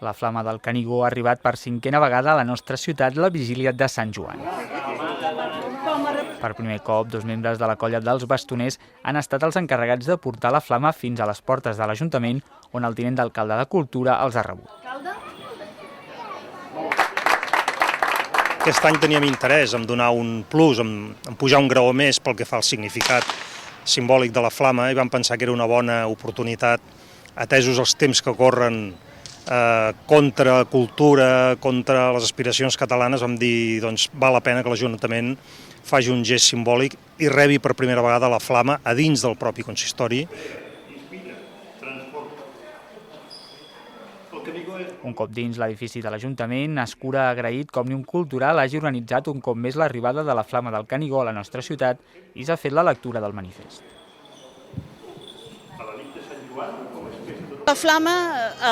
La flama del Canigó ha arribat per 5a vegada a la nostra ciutat la vigília de Sant Joan. Per primer cop, 2 membres de la colla dels bastoners han estat els encarregats de portar la flama fins a les portes de l'Ajuntament, on el tinent d'alcalde de Cultura els ha rebut. Aquest any teníem interès en donar un plus, en pujar un graó més pel que fa al significat simbòlic de la flama, i vam pensar que era una bona oportunitat, atesos els temps que corren contra cultura, contra les aspiracions catalanes. Vam dir, doncs, val la pena que l'Ajuntament faci un gest simbòlic i rebi per primera vegada la flama a dins del propi consistori. Un cop dins l'edifici de l'Ajuntament, Escura ha agraït com Òmnium Cultural hagi organitzat un cop més l'arribada de la flama del Canigó a la nostra ciutat i s'ha fet la lectura del manifest. La flama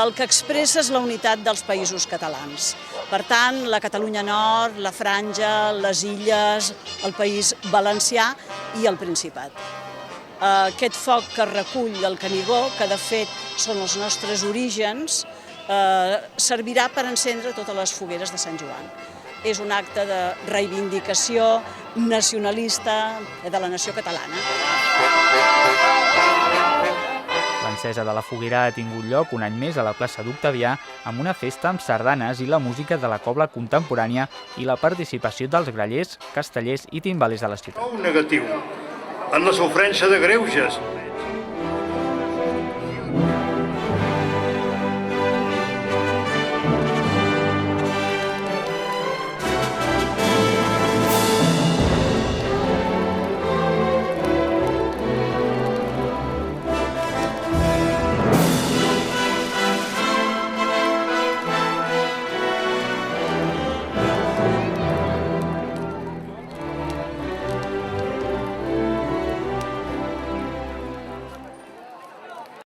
el que expressa és la unitat dels països catalans. Per tant, la Catalunya Nord, la Franja, les Illes, el País Valencià i el Principat. Aquest foc que recull el Canigó, que de fet són els nostres orígens, servirà per encendre totes les fogueres de Sant Joan. És un acte de reivindicació nacionalista de la nació catalana. L'encesa de la foguera ha tingut lloc un any més a la plaça d'Octavià amb una festa amb sardanes i la música de la cobla contemporània i la participació dels grallers, castellers i timbalers de la ciutat. Negatiu en la sofrència de greuges